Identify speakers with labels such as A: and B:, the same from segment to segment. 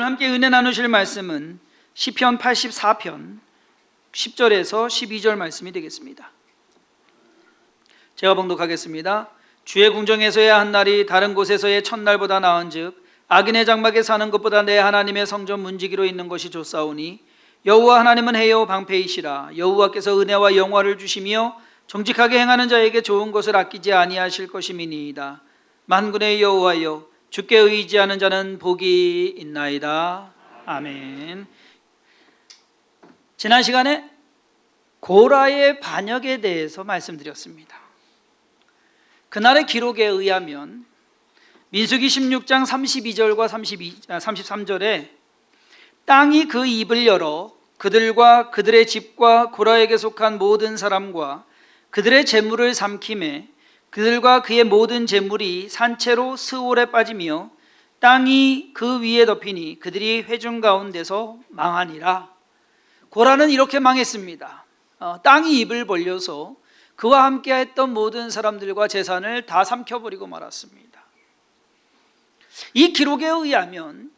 A: 오늘 함께 은혜 나누실 말씀은 시편 84편 10절에서 12절 말씀이 되겠습니다. 제가 봉독하겠습니다. 주의 궁정에서의 한 날이 다른 곳에서의 첫날보다 나은즉 악인의 장막에 사는 것보다 내 하나님의 성전 문지기로 있는 것이 좋사오니 여호와 하나님은 해요 방패이시라. 여호와께서 은혜와 영화를 주시며 정직하게 행하는 자에게 좋은 것을 아끼지 아니하실 것임이니이다. 만군의 여호와여, 주께 의지하는 자는 복이 있나이다. 아멘. 지난 시간에 고라의 반역에 대해서 말씀드렸습니다. 그날의 기록에 의하면 민수기 16장 32절과 33절에 땅이 그 입을 열어 그들과 그들의 집과 고라에게 속한 모든 사람과 그들의 재물을 삼키매 그들과 그의 모든 재물이 산채로 스올에 빠지며 땅이 그 위에 덮이니 그들이 회중 가운데서 망하니라. 고라는 이렇게 망했습니다. 땅이 입을 벌려서 그와 함께 했던 모든 사람들과 재산을 다 삼켜버리고 말았습니다. 이 기록에 의하면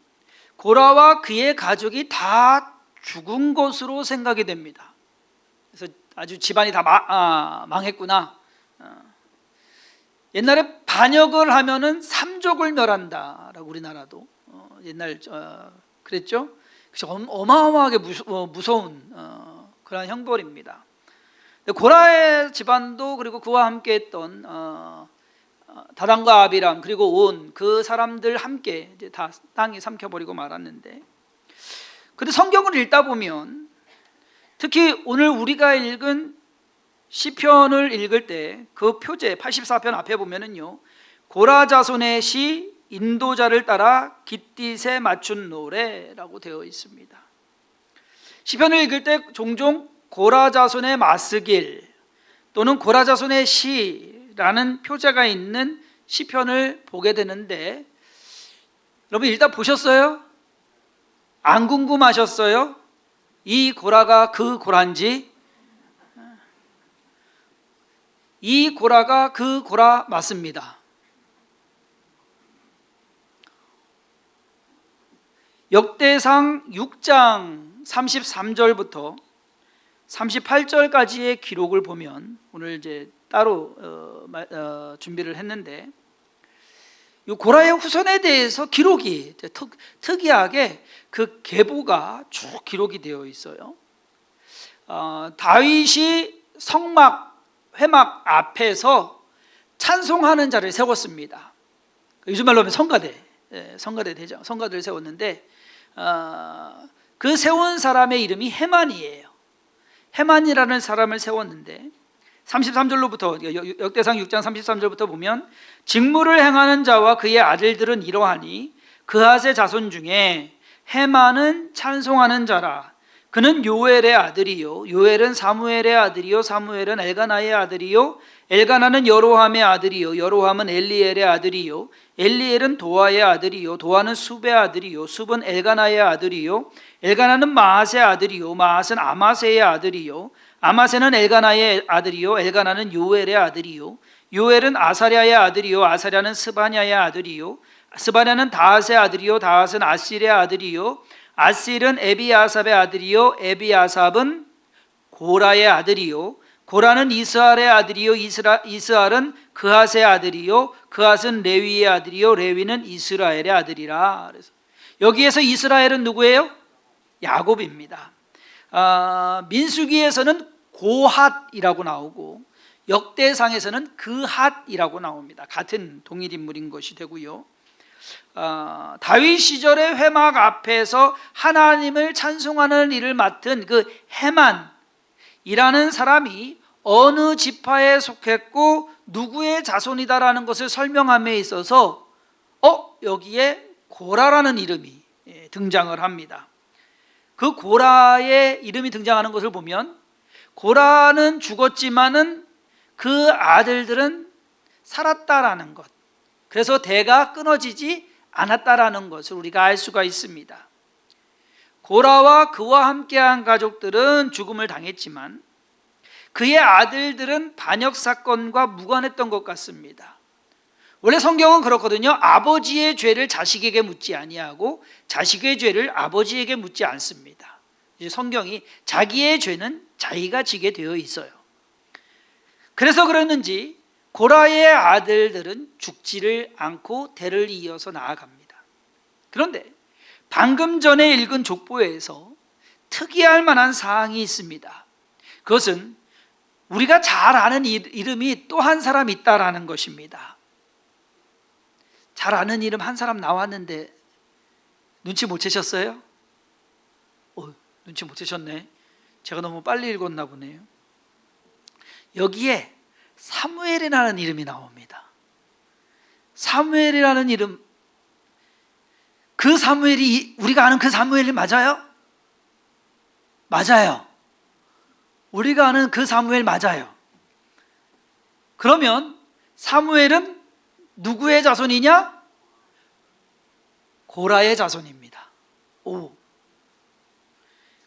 A: 고라와 그의 가족이 다 죽은 것으로 생각이 됩니다. 그래서 아주 집안이 다 망했구나. 옛날에 반역을 하면은 삼족을 멸한다라고 우리나라도 옛날 그랬죠. 어마어마하게 무서운 그런 형벌입니다. 고라의 집안도 그리고 그와 함께했던 다단과 아비람 그리고 온 그 사람들 함께 이제 다 땅이 삼켜버리고 말았는데, 근데 성경을 읽다 보면 특히 오늘 우리가 읽은 시편을 읽을 때 그 표제 84편 앞에 보면은요, 고라 자손의 시 인도자를 따라 깃딧에 맞춘 노래라고 되어 있습니다. 시편을 읽을 때 종종 고라 자손의 마스길 또는 고라 자손의 시라는 표제가 있는 시편을 보게 되는데, 여러분 일단 보셨어요? 안 궁금하셨어요? 이 고라가 그 고라인지? 이 고라가 그 고라 맞습니다. 역대상 6장 33절부터 38절까지의 기록을 보면, 오늘 이제 따로 준비를 했는데, 이 고라의 후손에 대해서 기록이 특이하게 그 계보가 쭉 기록이 되어 있어요. 다윗이 회막 앞에서 찬송하는 자를 세웠습니다. 요즘 말로 하면 성가대 되죠. 성가대를 세웠는데 그 세운 사람의 이름이 헤만이에요. 헤만이라는 사람을 세웠는데 33절로부터 역대상 6장 33절부터 보면, 직무를 행하는 자와 그의 아들들은 이러하니 그핫의 자손 중에 헤만은 찬송하는 자라. 그는 요엘의 아들이요 요엘은 사무엘의 아들이요 사무엘은 엘가나의 아들이요 엘가나는 여로함의 아들이요 여로함은 엘리엘의 아들이요 엘리엘은 도아의 아들이요 도아는 숲의 아들이요 숲은 엘가나의 아들이요 엘가나는 마앗의 아들이요 마앗은 아마세의 아들이요 아마세는 엘가나의 아들이요 엘가나는 요엘의 아들이요 요엘은 아사랴의 아들이요 아사랴는 스바냐의 아들이요 스바냐는 다앗의 아들이요 다앗은 아실의 아들이요 아실은 에비아삽의 아들이요 에비아삽은 고라의 아들이요 고라는 이스알의 아들이요 이스알은 그핫의 아들이요 그핫은 레위의 아들이요 레위는 이스라엘의 아들이라. 그래서 여기에서 이스라엘은 누구예요? 야곱입니다. 민수기에서는 고핫이라고 나오고 역대상에서는 그핫이라고 나옵니다. 같은 동일 인물인 것이 되고요. 다윗 시절의 회막 앞에서 하나님을 찬송하는 일을 맡은 그 헤만이라는 사람이 어느 지파에 속했고 누구의 자손이다라는 것을 설명함에 있어서 여기에 고라라는 이름이 등장을 합니다. 그 고라의 이름이 등장하는 것을 보면 고라는 죽었지만은 그 아들들은 살았다라는 것, 그래서 대가 끊어지지 않았다라는 것을 우리가 알 수가 있습니다. 고라와 그와 함께한 가족들은 죽음을 당했지만 그의 아들들은 반역 사건과 무관했던 것 같습니다. 원래 성경은 그렇거든요. 아버지의 죄를 자식에게 묻지 아니하고 자식의 죄를 아버지에게 묻지 않습니다. 이제 성경이 자기의 죄는 자기가 지게 되어 있어요. 그래서 그랬는지 고라의 아들들은 죽지를 않고 대를 이어서 나아갑니다. 그런데 방금 전에 읽은 족보에서 특이할 만한 사항이 있습니다. 그것은 우리가 잘 아는 이름이 또 한 사람 있다라는 것입니다. 잘 아는 이름 한 사람 나왔는데 눈치 못 채셨어요? 눈치 못 채셨네. 제가 너무 빨리 읽었나 보네요. 여기에 사무엘이라는 이름이 나옵니다. 사무엘이라는 이름, 그 사무엘이 우리가 아는 그 사무엘이 맞아요? 맞아요. 우리가 아는 그 사무엘 맞아요. 그러면 사무엘은 누구의 자손이냐? 고라의 자손입니다.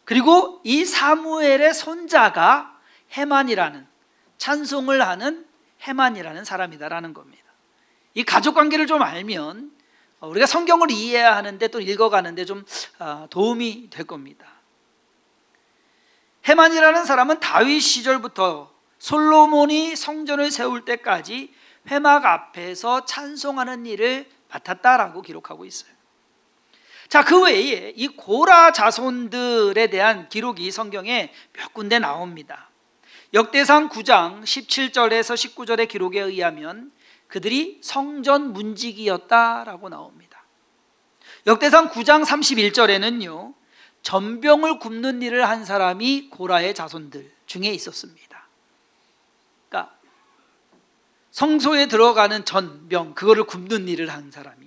A: 그리고 이 사무엘의 손자가 헤만이라는, 찬송을 하는 헤만이라는 사람이다라는 겁니다. 이 가족관계를 좀 알면 우리가 성경을 이해해야 하는데 또 읽어가는데 좀 도움이 될 겁니다. 헤만이라는 사람은 다윗 시절부터 솔로몬이 성전을 세울 때까지 회막 앞에서 찬송하는 일을 맡았다라고 기록하고 있어요. 자, 그 외에 이 고라 자손들에 대한 기록이 성경에 몇 군데 나옵니다. 역대상 9장 17절에서 19절의 기록에 의하면 그들이 성전 문지기였다라고 나옵니다. 역대상 9장 31절에는요, 전병을 굽는 일을 한 사람이 고라의 자손들 중에 있었습니다. 그러니까 성소에 들어가는 전병, 그거를 굽는 일을 한 사람이에요.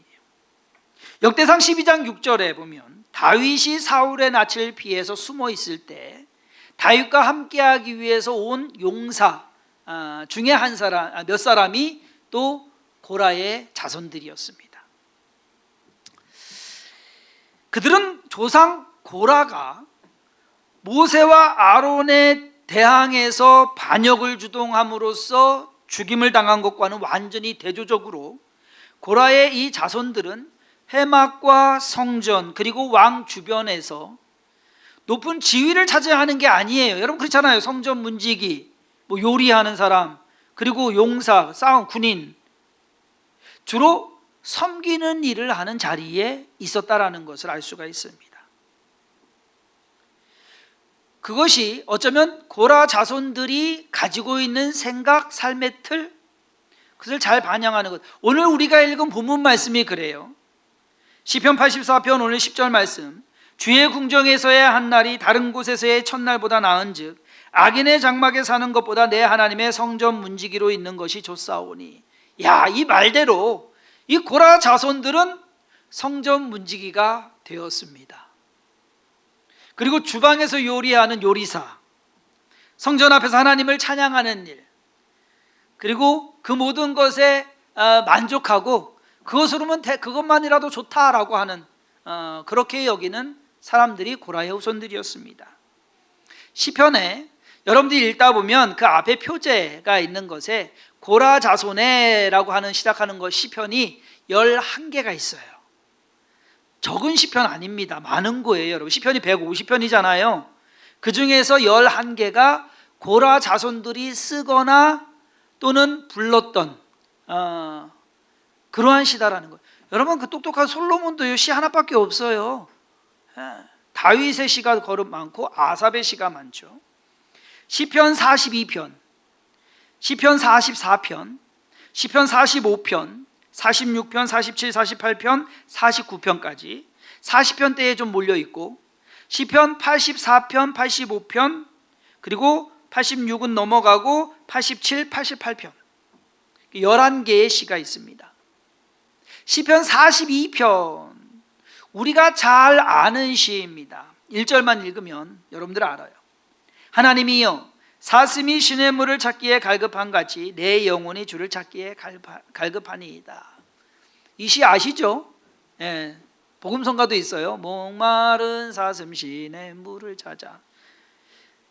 A: 역대상 12장 6절에 보면 다윗이 사울의 낯을 피해서 숨어 있을 때 다윗과 함께하기 위해서 온 용사 중에 한 사람, 몇 사람이 또 고라의 자손들이었습니다. 그들은 조상 고라가 모세와 아론에 대항해서 반역을 주동함으로써 죽임을 당한 것과는 완전히 대조적으로 고라의 이 자손들은 회막과 성전 그리고 왕 주변에서 높은 지위를 차지하는 게 아니에요. 여러분 그렇잖아요. 성전 문지기, 뭐 요리하는 사람, 그리고 용사, 싸움, 군인, 주로 섬기는 일을 하는 자리에 있었다라는 것을 알 수가 있습니다. 그것이 어쩌면 고라 자손들이 가지고 있는 생각, 삶의 틀, 그것을 잘 반영하는 것. 오늘 우리가 읽은 본문 말씀이 그래요. 시편 84편 오늘 10절 말씀, 주의 궁정에서의 한 날이 다른 곳에서의 첫날보다 나은즉 악인의 장막에 사는 것보다 내 하나님의 성전 문지기로 있는 것이 좋사오니. 야, 이 말대로 이 고라 자손들은 성전 문지기가 되었습니다. 그리고 주방에서 요리하는 요리사, 성전 앞에서 하나님을 찬양하는 일, 그리고 그 모든 것에 만족하고 그것만이라도 좋다라고 하는 그렇게 여기는 사람들이 고라의 후손들이었습니다. 시편에 여러분들이 읽다 보면 그 앞에 표제가 있는 것에 고라 자손에라고 하는 시작하는 것 시편이 11개가 있어요. 적은 시편 아닙니다. 많은 거예요. 여러분 시편이 150편이잖아요. 그 중에서 11개가 고라 자손들이 쓰거나 또는 불렀던 그러한 시다라는 거예요. 여러분 그 똑똑한 솔로몬도 시 하나밖에 없어요. 다윗의 시가 거듭 많고 아삽의 시가 많죠. 시편 42편, 시편 44편, 시편 45편, 46편, 47, 48편, 49편까지 40편대에 좀 몰려있고 시편 84편, 85편, 그리고 86은 넘어가고 87, 88편 11개의 시가 있습니다. 시편 42편 우리가 잘 아는 시입니다. 1절만 읽으면 여러분들 알아요. 하나님이여 사슴이 시냇물을 찾기에 갈급한 같이 내 영혼이 주를 찾기에 갈급하니이다. 이 시 아시죠? 예, 복음성가도 있어요. 목마른 사슴 시냇물을 찾아.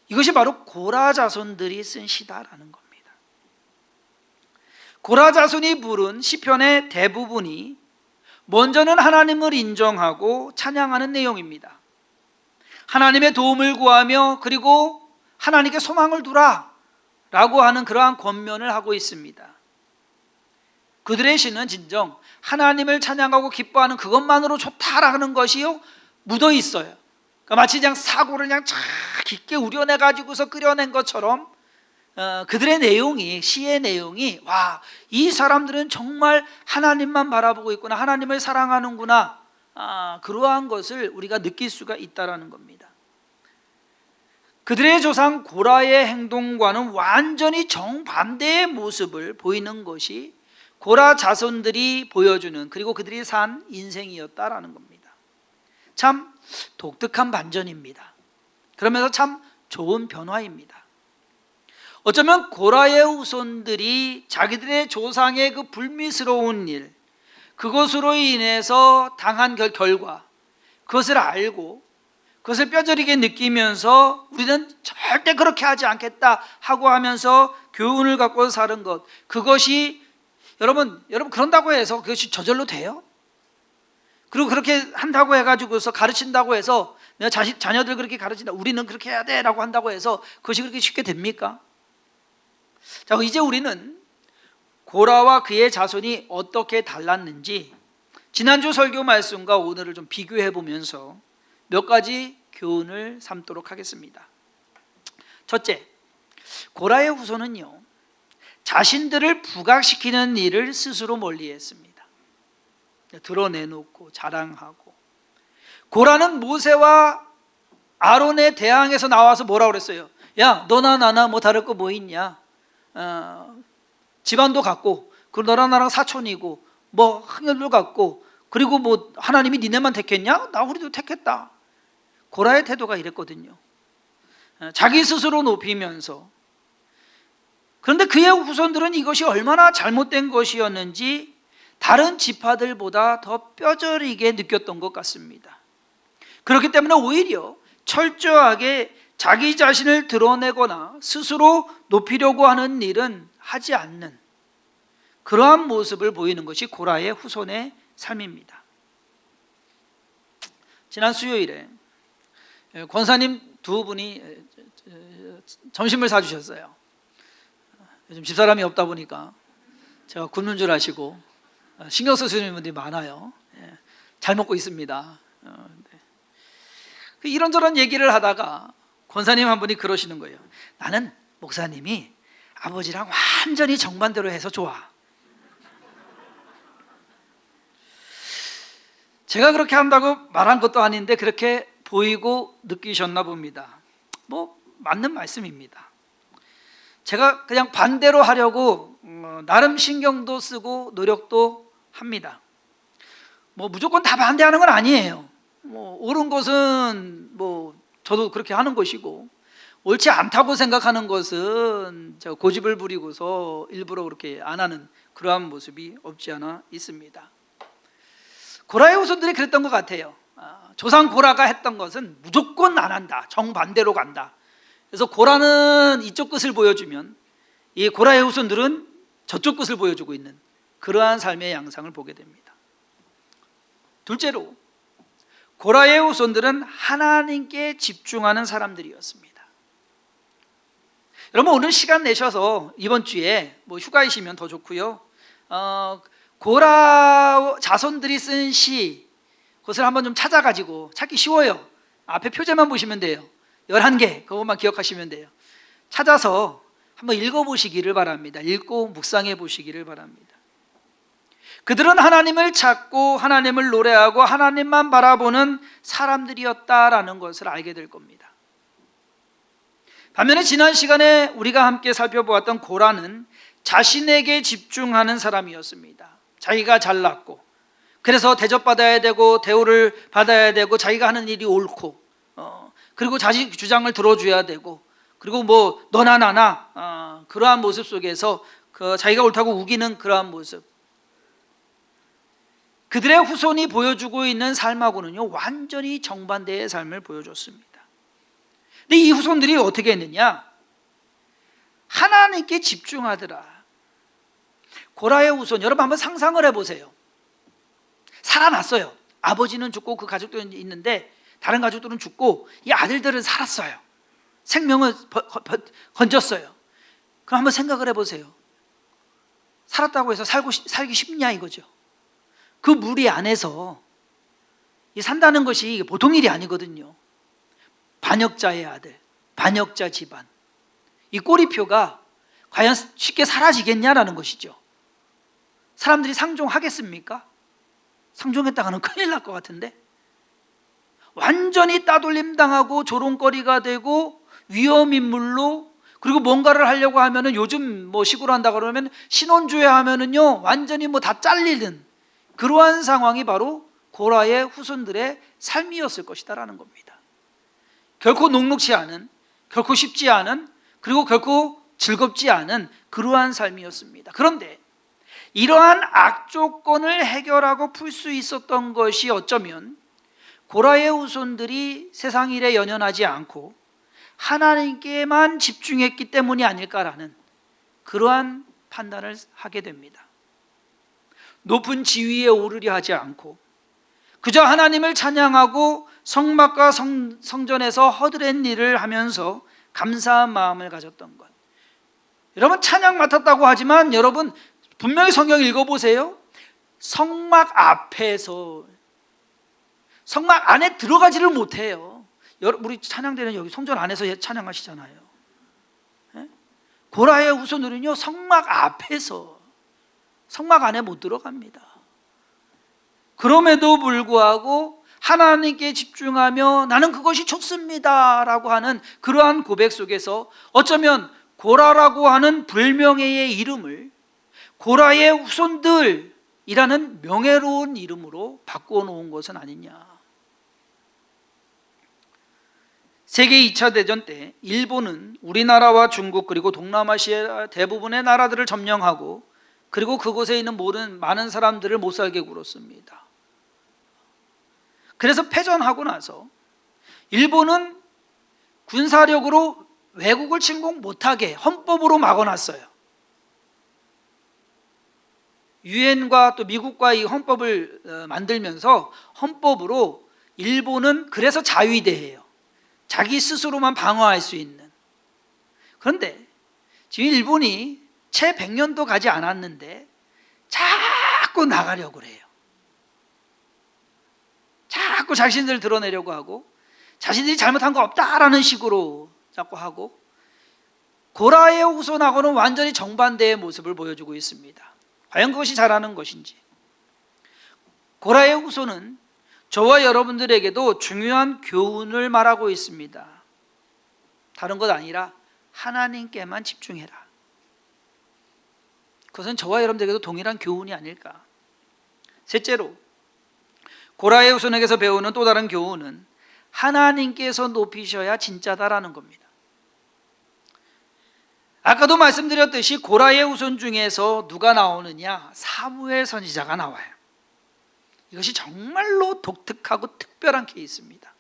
A: 이것이 바로 고라 자손들이 쓴 시다라는 겁니다. 고라 자손이 부른 시편의 대부분이 먼저는 하나님을 인정하고 찬양하는 내용입니다. 하나님의 도움을 구하며 그리고 하나님께 소망을 두라 라고 하는 그러한 권면을 하고 있습니다. 그들의 시는 진정 하나님을 찬양하고 기뻐하는 그것만으로 좋다라는 것이요 묻어 있어요. 그러니까 마치 그냥 사고를 그냥 쫙 깊게 우려내 가지고서 끓여낸 것처럼 그들의 내용이, 시의 내용이, 와, 이 사람들은 정말 하나님만 바라보고 있구나, 하나님을 사랑하는구나, 그러한 것을 우리가 느낄 수가 있다는 겁니다. 그들의 조상 고라의 행동과는 완전히 정반대의 모습을 보이는 것이 고라 자손들이 보여주는, 그리고 그들이 산 인생이었다라는 겁니다. 참 독특한 반전입니다. 그러면서 참 좋은 변화입니다. 어쩌면 고라의 후손들이 자기들의 조상의 그 불미스러운 일, 그것으로 인해서 당한 결과, 그것을 알고 그것을 뼈저리게 느끼면서 우리는 절대 그렇게 하지 않겠다 하고 하면서 교훈을 갖고 사는 것, 그것이 여러분 그런다고 해서 그것이 저절로 돼요? 그리고 그렇게 한다고 해가지고서 가르친다고 해서 내가 자녀들 그렇게 가르친다, 우리는 그렇게 해야 돼 라고 한다고 해서 그것이 그렇게 쉽게 됩니까? 자, 이제 우리는 고라와 그의 자손이 어떻게 달랐는지 지난주 설교 말씀과 오늘을 좀 비교해 보면서 몇 가지 교훈을 삼도록 하겠습니다. 첫째, 고라의 후손은요, 자신들을 부각시키는 일을 스스로 멀리했습니다. 드러내놓고 자랑하고. 고라는 모세와 아론의 대항에서 나와서 뭐라고 그랬어요? 야, 너나 나나 뭐 다를 거 뭐 있냐? 집안도 같고, 그리고 너랑 나랑 사촌이고, 뭐 형제들 같고, 그리고 뭐 하나님이 니네만 택했냐? 나 우리도 택했다. 고라의 태도가 이랬거든요. 자기 스스로 높이면서. 그런데 그의 후손들은 이것이 얼마나 잘못된 것이었는지 다른 지파들보다 더 뼈저리게 느꼈던 것 같습니다. 그렇기 때문에 오히려 철저하게 자기 자신을 드러내거나 스스로 높이려고 하는 일은 하지 않는 그러한 모습을 보이는 것이 고라의 후손의 삶입니다. 지난 수요일에 권사님 두 분이 점심을 사주셨어요. 요즘 집사람이 없다 보니까 제가 굶는 줄 아시고 신경 쓰시는 분들이 많아요. 잘 먹고 있습니다. 이런저런 얘기를 하다가 권사님 한 분이 그러시는 거예요. 나는 목사님이 아버지랑 완전히 정반대로 해서 좋아. 제가 그렇게 한다고 말한 것도 아닌데 그렇게 보이고 느끼셨나 봅니다. 뭐 맞는 말씀입니다. 제가 그냥 반대로 하려고 나름 신경도 쓰고 노력도 합니다. 뭐 무조건 다 반대하는 건 아니에요. 뭐 옳은 것은 뭐 저도 그렇게 하는 것이고, 옳지 않다고 생각하는 것은 제가 고집을 부리고서 일부러 그렇게 안 하는 그러한 모습이 없지 않아 있습니다. 고라의 후손들이 그랬던 것 같아요. 조상 고라가 했던 것은 무조건 안 한다, 정반대로 간다. 그래서 고라는 이쪽 끝을 보여주면 이 고라의 후손들은 저쪽 끝을 보여주고 있는 그러한 삶의 양상을 보게 됩니다. 둘째로, 고라의 후손들은 하나님께 집중하는 사람들이었습니다. 여러분, 오늘 시간 내셔서 이번 주에 뭐 휴가이시면 더 좋고요, 고라 자손들이 쓴 시, 그것을 한번 좀 찾아가지고, 찾기 쉬워요. 앞에 표제만 보시면 돼요. 11개, 그것만 기억하시면 돼요. 찾아서 한번 읽어보시기를 바랍니다. 읽고 묵상해 보시기를 바랍니다. 그들은 하나님을 찾고 하나님을 노래하고 하나님만 바라보는 사람들이었다라는 것을 알게 될 겁니다. 반면에 지난 시간에 우리가 함께 살펴보았던 고라는 자신에게 집중하는 사람이었습니다. 자기가 잘났고, 그래서 대접받아야 되고 대우를 받아야 되고 자기가 하는 일이 옳고, 그리고 자기 주장을 들어줘야 되고, 그리고 뭐 너나 나나 그러한 모습 속에서 자기가 옳다고 우기는 그러한 모습, 그들의 후손이 보여주고 있는 삶하고는요 완전히 정반대의 삶을 보여줬습니다. 근데 이 후손들이 어떻게 했느냐? 하나님께 집중하더라. 고라의 후손, 여러분 한번 상상을 해보세요. 살아났어요. 아버지는 죽고 그 가족들은 있는데 다른 가족들은 죽고 이 아들들은 살았어요. 생명을 건졌어요. 그럼 한번 생각을 해보세요. 살았다고 해서 살기 쉽냐 이거죠. 그 무리 안에서 산다는 것이 보통 일이 아니거든요. 반역자의 아들, 반역자 집안, 이 꼬리표가 과연 쉽게 사라지겠냐라는 것이죠. 사람들이 상종하겠습니까? 상종했다가는 큰일 날 것 같은데, 완전히 따돌림 당하고 조롱거리가 되고 위험인물로, 그리고 뭔가를 하려고 하면은 요즘 뭐 시골 한다 그러면 신혼주에 하면은요 완전히 뭐 다 잘리는 그러한 상황이 바로 고라의 후손들의 삶이었을 것이다라는 겁니다. 결코 녹록지 않은, 결코 쉽지 않은, 그리고 결코 즐겁지 않은 그러한 삶이었습니다. 그런데 이러한 악조건을 해결하고 풀 수 있었던 것이 어쩌면 고라의 후손들이 세상 일에 연연하지 않고 하나님께만 집중했기 때문이 아닐까라는 그러한 판단을 하게 됩니다. 높은 지위에 오르려 하지 않고 그저 하나님을 찬양하고 성막과 성전에서 허드렛 일을 하면서 감사한 마음을 가졌던 것. 여러분 찬양 맡았다고 하지만 여러분 분명히 성경 읽어보세요. 성막 앞에서, 성막 안에 들어가지를 못해요. 우리 찬양대는 여기 성전 안에서 찬양하시잖아요. 고라의 후손들은요 성막 앞에서, 성막 안에 못 들어갑니다. 그럼에도 불구하고 하나님께 집중하며 나는 그것이 좋습니다 라고 하는 그러한 고백 속에서 어쩌면 고라라고 하는 불명예의 이름을 고라의 후손들이라는 명예로운 이름으로 바꾸어 놓은 것은 아니냐. 세계 2차 대전 때 일본은 우리나라와 중국 그리고 동남아시아 대부분의 나라들을 점령하고 그리고 그곳에 있는 많은 사람들을 못 살게 굴었습니다. 그래서 패전하고 나서 일본은 군사력으로 외국을 침공 못하게 헌법으로 막아놨어요. 유엔과 또 미국과 이 헌법을 만들면서 헌법으로 일본은 그래서 자위대예요. 자기 스스로만 방어할 수 있는. 그런데 지금 일본이 채 100년도 가지 않았는데 자꾸 나가려고 그래요. 자꾸 자신들 드러내려고 하고 자신들이 잘못한 거 없다라는 식으로 자꾸 하고 고라의 후손하고는 완전히 정반대의 모습을 보여주고 있습니다. 과연 그것이 잘하는 것인지. 고라의 후손은 저와 여러분들에게도 중요한 교훈을 말하고 있습니다. 다른 것 아니라 하나님께만 집중해라. 그것은 저와 여러분들에게도 동일한 교훈이 아닐까. 셋째로 고라의 후손에게서 배우는 또 다른 교훈은 하나님께서 높이셔야 진짜다라는 겁니다. 아까도 말씀드렸듯이 고라의 후손 중에서 누가 나오느냐? 사무엘 선지자가 나와요. 이것이 정말로 독특하고 특별한 케이스입니다.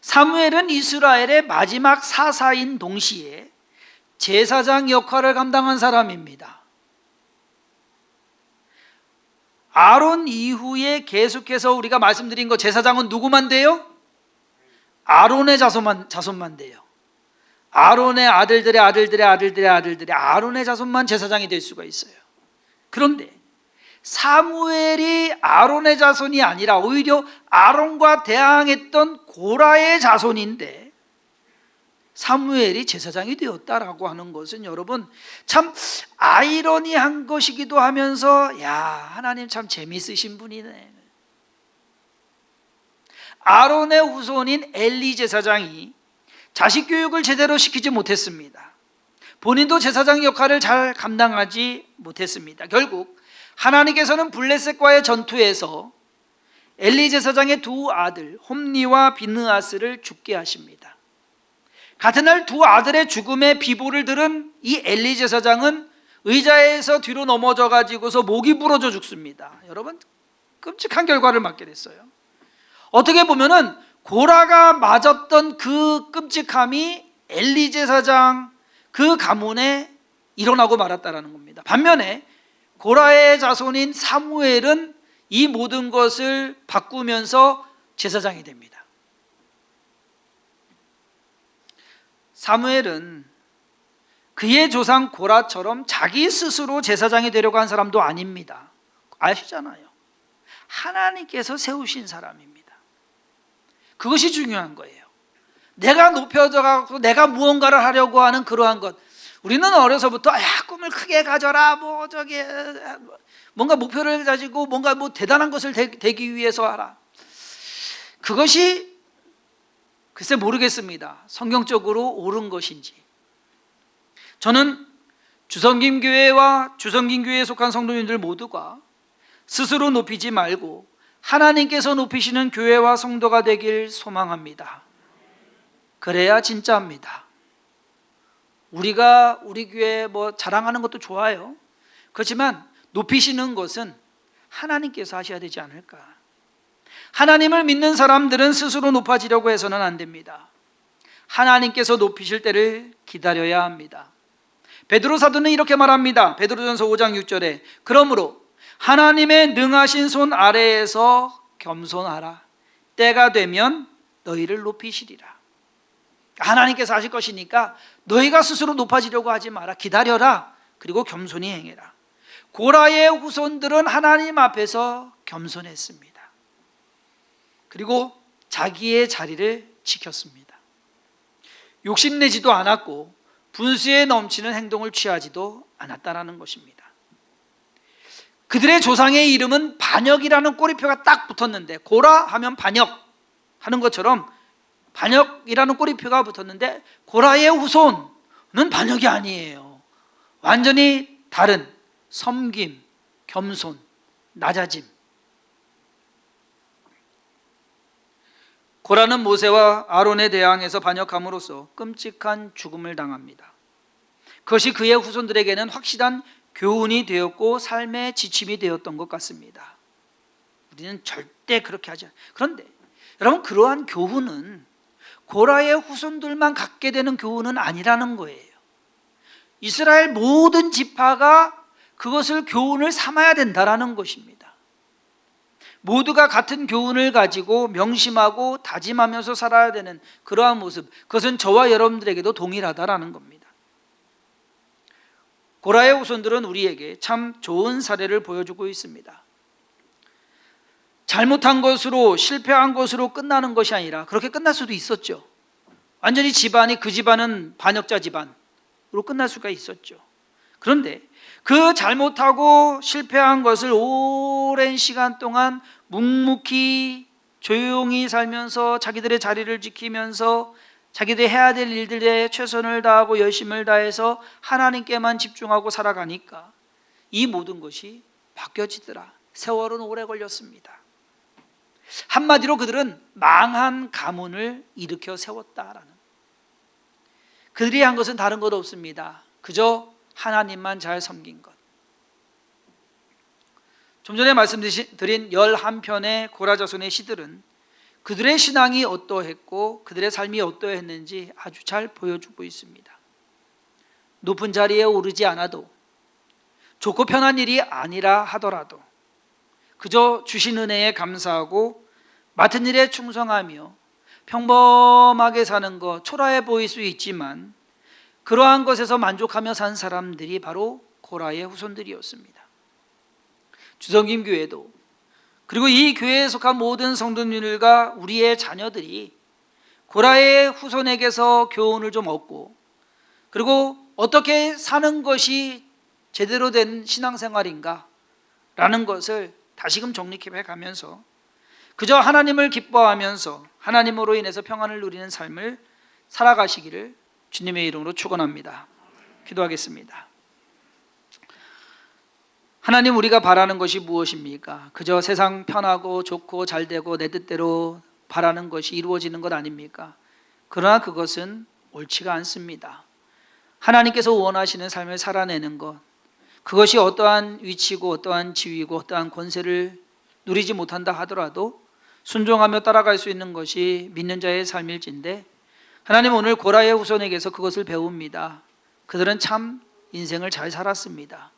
A: 사무엘은 이스라엘의 마지막 사사인 동시에 제사장 역할을 감당한 사람입니다. 아론 이후에 계속해서 우리가 말씀드린 거 제사장은 누구만 돼요? 아론의 자손만 돼요. 아론의 아들들의 아론의 자손만 제사장이 될 수가 있어요. 그런데 사무엘이 아론의 자손이 아니라 오히려 아론과 대항했던 고라의 자손인데 사무엘이 제사장이 되었다라고 하는 것은 여러분 참 아이러니한 것이기도 하면서 야, 하나님 참 재미있으신 분이네. 아론의 후손인 엘리 제사장이 자식 교육을 제대로 시키지 못했습니다. 본인도 제사장 역할을 잘 감당하지 못했습니다. 결국 하나님께서는 블레셋과의 전투에서 엘리 제사장의 두 아들 홈니와 비느하스를 죽게 하십니다. 같은 날 두 아들의 죽음의 비보를 들은 이 엘리 제사장은 의자에서 뒤로 넘어져 가지고서 목이 부러져 죽습니다. 여러분 끔찍한 결과를 맞게 됐어요. 어떻게 보면은 고라가 맞았던 그 끔찍함이 엘리 제사장 그 가문의 일어나고 말았다라는 겁니다. 반면에 고라의 자손인 사무엘은 이 모든 것을 바꾸면서 제사장이 됩니다. 사무엘은 그의 조상 고라처럼 자기 스스로 제사장이 되려고 한 사람도 아닙니다. 아시잖아요. 하나님께서 세우신 사람입니다. 그것이 중요한 거예요. 내가 높여져 갖고 내가 무언가를 하려고 하는 그러한 것. 우리는 어려서부터 꿈을 크게 가져라, 뭔가 목표를 가지고 뭔가 대단한 것을 되기 위해서 하라. 그것이 글쎄 모르겠습니다. 성경적으로 옳은 것인지. 저는 주성김교회와 주성김교회에 속한 성도님들 모두가 스스로 높이지 말고 하나님께서 높이시는 교회와 성도가 되길 소망합니다. 그래야 진짜입니다. 우리가 우리 교회 자랑하는 것도 좋아요. 그렇지만 높이시는 것은 하나님께서 하셔야 되지 않을까. 하나님을 믿는 사람들은 스스로 높아지려고 해서는 안 됩니다. 하나님께서 높이실 때를 기다려야 합니다. 베드로 사도는 이렇게 말합니다. 베드로전서 5장 6절에 그러므로 하나님의 능하신 손 아래에서 겸손하라. 때가 되면 너희를 높이시리라. 하나님께서 하실 것이니까 너희가 스스로 높아지려고 하지 마라. 기다려라. 그리고 겸손히 행해라. 고라의 후손들은 하나님 앞에서 겸손했습니다. 그리고 자기의 자리를 지켰습니다. 욕심내지도 않았고 분수에 넘치는 행동을 취하지도 않았다라는 것입니다. 그들의 조상의 이름은 반역이라는 꼬리표가 딱 붙었는데, 고라 하면 반역 하는 것처럼 반역이라는 꼬리표가 붙었는데 고라의 후손은 반역이 아니에요. 완전히 다른 섬김, 겸손, 낮아짐. 고라는 모세와 아론에 대항해서 반역함으로써 끔찍한 죽음을 당합니다. 그것이 그의 후손들에게는 확실한 교훈이 되었고 삶의 지침이 되었던 것 같습니다. 우리는 절대 그렇게 하지 않아요. 그런데 여러분, 그러한 교훈은 고라의 후손들만 갖게 되는 교훈은 아니라는 거예요. 이스라엘 모든 지파가 그것을 교훈을 삼아야 된다라는 것입니다. 모두가 같은 교훈을 가지고 명심하고 다짐하면서 살아야 되는 그러한 모습, 그것은 저와 여러분들에게도 동일하다라는 겁니다. 고라의 후손들은 우리에게 참 좋은 사례를 보여주고 있습니다. 잘못한 것으로, 실패한 것으로 끝나는 것이 아니라, 그렇게 끝날 수도 있었죠. 완전히 그 집안은 반역자 집안으로 끝날 수가 있었죠. 그런데 그 잘못하고 실패한 것을 오랜 시간 동안 묵묵히 조용히 살면서 자기들의 자리를 지키면서 자기들이 해야 될 일들에 최선을 다하고 열심을 다해서 하나님께만 집중하고 살아가니까 이 모든 것이 바뀌어지더라. 세월은 오래 걸렸습니다. 한마디로 그들은 망한 가문을 일으켜 세웠다라는, 그들이 한 것은 다른 것 없습니다. 그저 하나님만 잘 섬긴 것. 좀 전에 말씀드린 11편의 고라 자손의 시들은 그들의 신앙이 어떠했고 그들의 삶이 어떠했는지 아주 잘 보여주고 있습니다. 높은 자리에 오르지 않아도, 좋고 편한 일이 아니라 하더라도 그저 주신 은혜에 감사하고 맡은 일에 충성하며 평범하게 사는 것, 초라해 보일 수 있지만 그러한 것에서 만족하며 산 사람들이 바로 고라의 후손들이었습니다. 주성김 교회도, 그리고 이 교회에 속한 모든 성도님들과 우리의 자녀들이 고라의 후손에게서 교훈을 좀 얻고, 그리고 어떻게 사는 것이 제대로 된 신앙생활인가 라는 것을 다시금 정립해 가면서 그저 하나님을 기뻐하면서 하나님으로 인해서 평안을 누리는 삶을 살아가시기를 주님의 이름으로 축원합니다. 기도하겠습니다. 하나님, 우리가 바라는 것이 무엇입니까? 그저 세상 편하고 좋고 잘되고 내 뜻대로 바라는 것이 이루어지는 것 아닙니까? 그러나 그것은 옳지가 않습니다. 하나님께서 원하시는 삶을 살아내는 것, 그것이 어떠한 위치고 어떠한 지위고 어떠한 권세를 누리지 못한다 하더라도 순종하며 따라갈 수 있는 것이 믿는 자의 삶일진데, 하나님 오늘 고라의 후손에게서 그것을 배웁니다. 그들은 참 인생을 잘 살았습니다.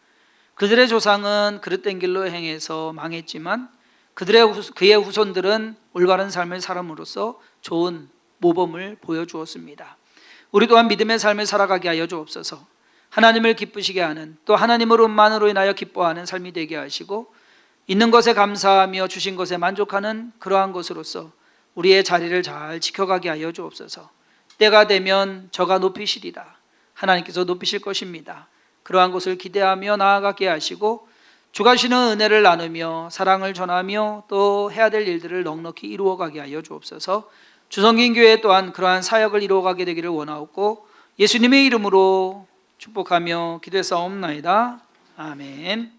A: 그들의 조상은 그릇된 길로 행해서 망했지만 그의 후손들은 올바른 삶을 살음으로써 좋은 모범을 보여주었습니다. 우리 또한 믿음의 삶을 살아가게 하여 주옵소서. 하나님을 기쁘시게 하는, 또 하나님으로만으로 인하여 기뻐하는 삶이 되게 하시고 있는 것에 감사하며 주신 것에 만족하는 그러한 것으로서 우리의 자리를 잘 지켜가게 하여 주옵소서. 때가 되면 저가 높이시리라. 하나님께서 높이실 것입니다. 그러한 것을 기대하며 나아가게 하시고 주가 주시는 은혜를 나누며 사랑을 전하며 또 해야 될 일들을 넉넉히 이루어가게 하여 주옵소서. 주성긴교회 또한 그러한 사역을 이루어가게 되기를 원하옵고 예수님의 이름으로 축복하며 기도했사옵나이다. 아멘.